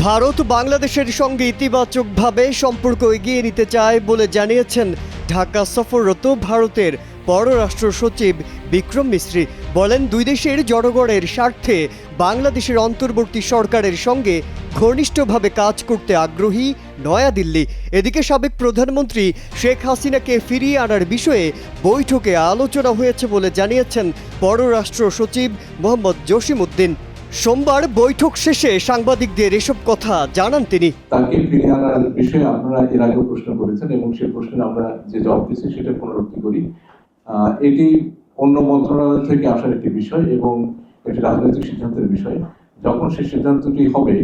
ভারত বাংলাদেশের সঙ্গে ইতিবাচকভাবে সম্পর্ক এগিয়ে নিতে চায় বলে জানিয়েছেন ঢাকা সফররত ভারতের পররাষ্ট্র সচিব বিক্রম মিশ্রি। বলেন, দুই দেশের জনগণের স্বার্থে বাংলাদেশের অন্তর্বর্তী সরকারের সঙ্গে ঘনিষ্ঠভাবে কাজ করতে আগ্রহী নয়াদিল্লি। এদিকে সাবেক প্রধানমন্ত্রী শেখ হাসিনাকে ফিরিয়ে আনার বিষয়ে বৈঠকে আলোচনা হয়েছে বলে জানিয়েছেন পররাষ্ট্র সচিব মোহাম্মদ জসিমউদ্দিন। সোমবার বৈঠক শেষে সাংবাদিকদের এসব কথা জানান তিনি। তাকে ফিরিয়ে আনার বিষয়ে আপনারা এর আগেও প্রশ্ন করেছেন এবং সেই প্রশ্নে আমরা যে জবাব দিচ্ছি সেটা পুনরুক্তি করি। এটি অন্য মন্ত্রণালয় থেকে আসার একটি বিষয় এবং এটি রাজনৈতিক সিদ্ধান্তের বিষয়। যখন সেই সিদ্ধান্তটি হবে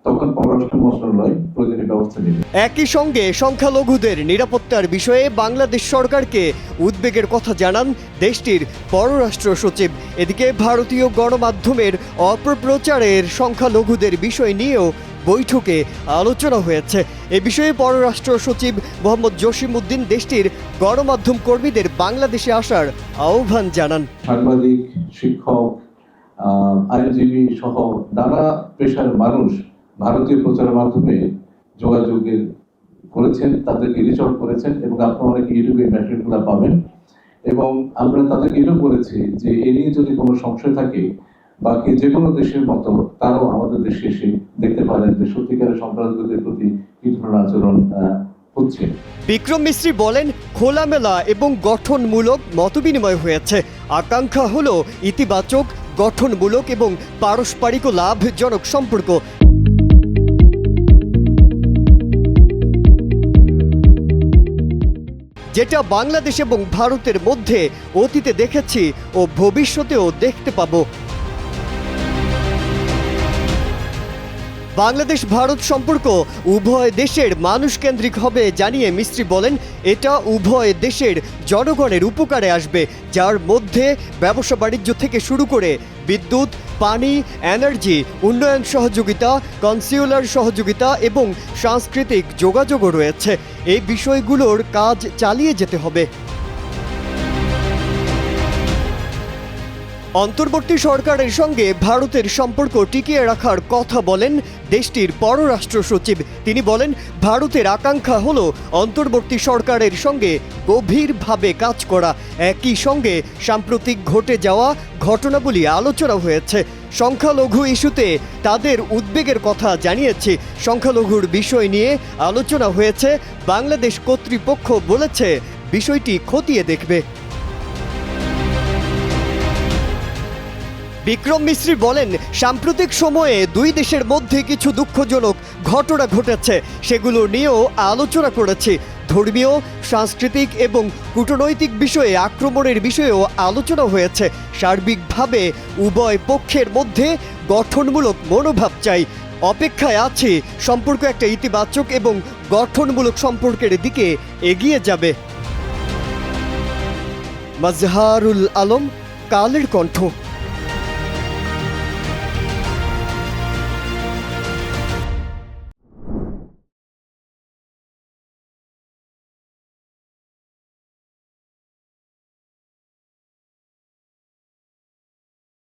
তখন পররাষ্ট্র মন্ত্রণালয় প্রয়োজনীয় ব্যবস্থা নেবে। একই সঙ্গে সংখ্যালঘুদের নিরাপত্তার বিষয়ে বাংলাদেশ সরকারকে উদ্বেগের কথা জানান দেশটির পররাষ্ট্র সচিব। এদিকে ভারতীয় গণমাধ্যমের অপপ্রচারের সংখ্যালঘুদের বিষয় নিয়েও বৈঠকে আলোচনা হয়েছে। এ বিষয়ে পররাষ্ট্র সচিব মোহাম্মদ জসিমউদ্দিন দেশটির গণমাধ্যম কর্মীদের বাংলাদেশে আসার আহ্বান জানান। সাংবাদিক, শিক্ষক, আইনজীবী সহ নানা পেশার মানুষ ভারতীয় প্রচারের মাধ্যমে যোগাযোগের করেছেন, তাদেরকে রিচ আউট করেছেন এবং আপনারা অনেকে ইউটিউবে ম্যাটেরিয়ালগুলো পাবেন। এবং আমরা তাদেরকে এটাও বলেছি যে এ নিয়ে যদি কোনো সংশয় থাকে বাকি যে কোনো দেশের মতো তারাও আমাদের দেশে এসে দেখতে পারেন যে সত্যিকারের সংখ্যালঘুদের প্রতি কি ধরনের আচরণ হচ্ছে। বিক্রম মিশ্রি বলেন, খোলামেলা এবং গঠনমূলক মতবিনিময় হয়েছে। আকাঙ্ক্ষা হলো ইতিবাচক, গঠনমূলক এবং পারস্পরিক লাভজনক সম্পর্ক। যেটা বাংলাদেশ এবং ভারতের মধ্যে অতীতে দেখেছি ও ভবিষ্যতেও দেখতে পাবো। বাংলাদেশ ভারত সম্পর্ক উভয় দেশের মানুষকেন্দ্রিক হবে জানিয়ে মিস্ত্রি বলেন, এটা উভয় দেশের জনগণের উপকারে আসবে, যার মধ্যে ব্যবসা বাণিজ্য থেকে শুরু করে বিদ্যুৎ, পানি, এনার্জি, উন্নয়ন সহযোগিতা, কনসিউলার সহযোগিতা এবং সাংস্কৃতিক যোগাযোগও রয়েছে। এই বিষয়গুলোর কাজ চালিয়ে যেতে হবে। অন্তর্বর্তী সরকারের সঙ্গে ভারতের সম্পর্ক টিকিয়ে রাখার কথা বলেন দেশটির পররাষ্ট্র সচিব। তিনি বলেন, ভারতের আকাঙ্ক্ষা হলো অন্তর্বর্তী সরকারের সঙ্গে গভীরভাবে কাজ করা। একই সঙ্গে সাম্প্রতিক ঘটে যাওয়া ঘটনাবলী আলোচনা হয়েছে। সংখ্যালঘু ইস্যুতে তাদের উদ্বেগের কথা জানিয়েছি। সংখ্যালঘুর বিষয় নিয়ে আলোচনা হয়েছে। বাংলাদেশ কর্তৃপক্ষ বলেছে বিষয়টি খতিয়ে দেখবে। বিক্রম মিশ্রি বলেন, সাম্প্রতিক সময়ে দুই দেশের মধ্যে কিছু দুঃখজনক ঘটনা ঘটেছে, সেগুলো নিয়েও আলোচনা করেছি। ধর্মীয়, সাংস্কৃতিক এবং কূটনৈতিক বিষয়ে আক্রমণের বিষয়েও আলোচনা হয়েছে। সার্বিকভাবে উভয় পক্ষের মধ্যে গঠনমূলক মনোভাব চাই। অপেক্ষায় আছি সম্পর্ক একটা ইতিবাচক এবং গঠনমূলক সম্পর্কের দিকে এগিয়ে যাবে। মাজহারুল আলম, কালের কণ্ঠ।